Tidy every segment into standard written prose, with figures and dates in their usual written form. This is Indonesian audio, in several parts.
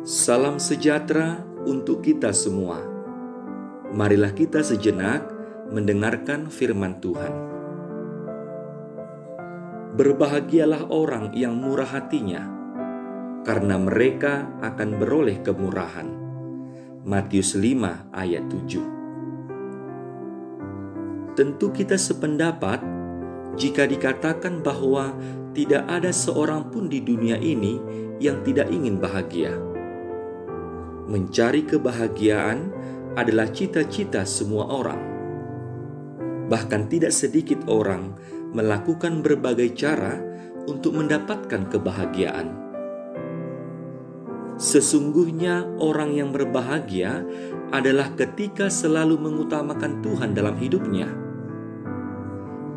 Salam sejahtera untuk kita semua. Marilah kita sejenak mendengarkan firman Tuhan. Berbahagialah orang yang murah hatinya, karena mereka akan beroleh kemurahan. Matius 5 ayat 7. Tentu kita sependapat jika dikatakan bahwa tidak ada seorang pun di dunia ini yang tidak ingin bahagia. Mencari kebahagiaan adalah cita-cita semua orang. Bahkan tidak sedikit orang melakukan berbagai cara untuk mendapatkan kebahagiaan. Sesungguhnya orang yang berbahagia adalah ketika selalu mengutamakan Tuhan dalam hidupnya.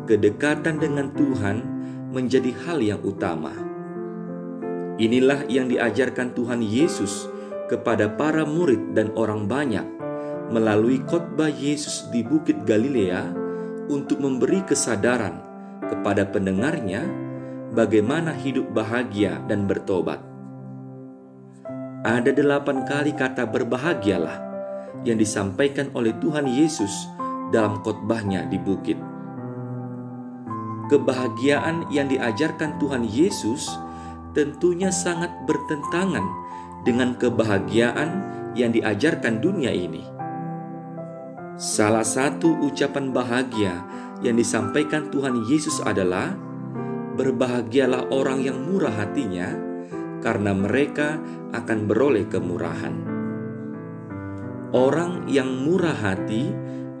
Kedekatan dengan Tuhan menjadi hal yang utama. Inilah yang diajarkan Tuhan Yesus kepada para murid dan orang banyak melalui khotbah Yesus di Bukit Galilea untuk memberi kesadaran kepada pendengarnya bagaimana hidup bahagia dan bertobat. Ada 8 kali kata berbahagialah yang disampaikan oleh Tuhan Yesus dalam khotbahnya di bukit. Kebahagiaan yang diajarkan Tuhan Yesus tentunya sangat bertentangan dengan kebahagiaan yang diajarkan dunia ini. Salah satu ucapan bahagia yang disampaikan Tuhan Yesus adalah, "Berbahagialah orang yang murah hatinya, karena mereka akan beroleh kemurahan." Orang yang murah hati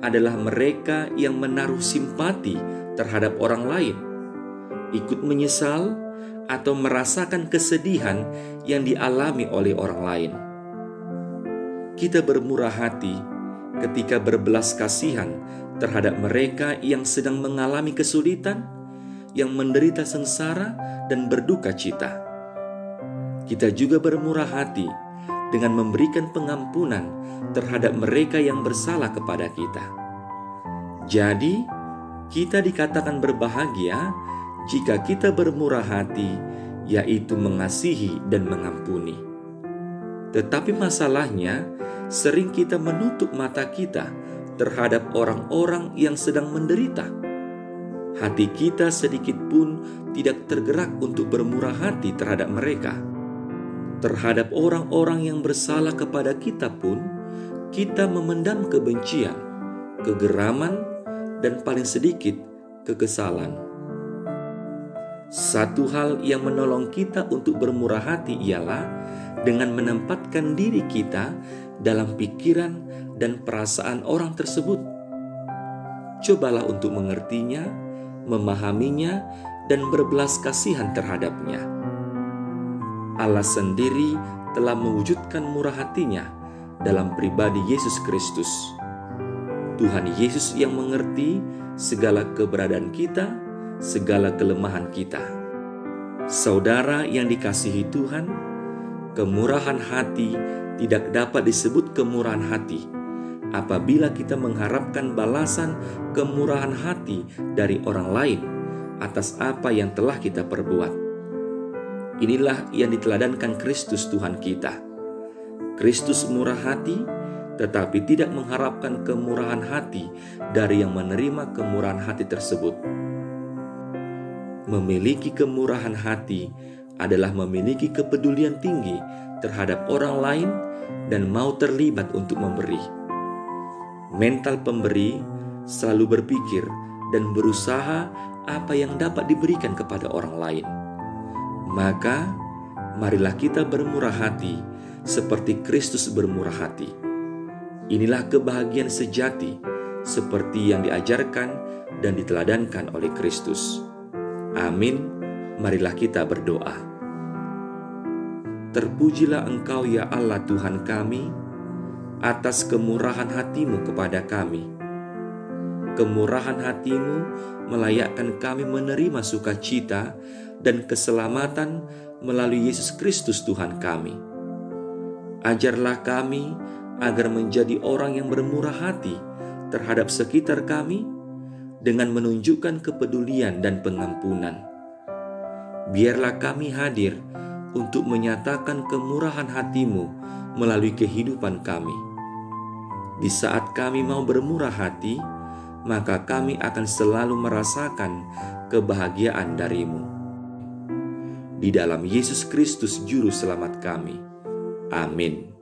adalah mereka yang menaruh simpati terhadap orang lain, ikut menyesal atau merasakan kesedihan yang dialami oleh orang lain. Kita bermurah hati ketika berbelas kasihan terhadap mereka yang sedang mengalami kesulitan, yang menderita sengsara dan berduka cita. Kita juga bermurah hati dengan memberikan pengampunan terhadap mereka yang bersalah kepada kita. Jadi, kita dikatakan berbahagia jika kita bermurah hati, yaitu mengasihi dan mengampuni. Tetapi masalahnya, sering kita menutup mata kita terhadap orang-orang yang sedang menderita. Hati kita sedikit pun tidak tergerak untuk bermurah hati terhadap mereka. Terhadap orang-orang yang bersalah kepada kita pun, kita memendam kebencian, kegeraman, dan paling sedikit kekesalan. Satu hal yang menolong kita untuk bermurah hati ialah dengan menempatkan diri kita dalam pikiran dan perasaan orang tersebut. Cobalah untuk mengertinya, memahaminya, dan berbelas kasihan terhadapnya. Allah sendiri telah mewujudkan murah hatinya dalam pribadi Yesus Kristus. Tuhan Yesus yang mengerti segala keberadaan kita, segala kelemahan kita. Saudara yang dikasihi Tuhan, kemurahan hati tidak dapat disebut kemurahan hati apabila kita mengharapkan balasan kemurahan hati dari orang lain atas apa yang telah kita perbuat. Inilah yang diteladankan Kristus Tuhan kita. Kristus murah hati, tetapi tidak mengharapkan kemurahan hati dari yang menerima kemurahan hati tersebut. Memiliki kemurahan hati adalah memiliki kepedulian tinggi terhadap orang lain dan mau terlibat untuk memberi. Mental pemberi selalu berpikir dan berusaha apa yang dapat diberikan kepada orang lain. Maka, marilah kita bermurah hati seperti Kristus bermurah hati. Inilah kebahagiaan sejati seperti yang diajarkan dan diteladankan oleh Kristus. Amin. Marilah kita berdoa. Terpujilah Engkau ya Allah Tuhan kami, atas kemurahan hati-Mu kepada kami. Kemurahan hati-Mu melayakkan kami menerima sukacita dan keselamatan melalui Yesus Kristus Tuhan kami. Ajarlah kami agar menjadi orang yang bermurah hati terhadap sekitar kami, dengan menunjukkan kepedulian dan pengampunan. Biarlah kami hadir untuk menyatakan kemurahan hati-Mu melalui kehidupan kami. Di saat kami mau bermurah hati, maka kami akan selalu merasakan kebahagiaan dari-Mu. Di dalam Yesus Kristus Juru Selamat kami. Amin.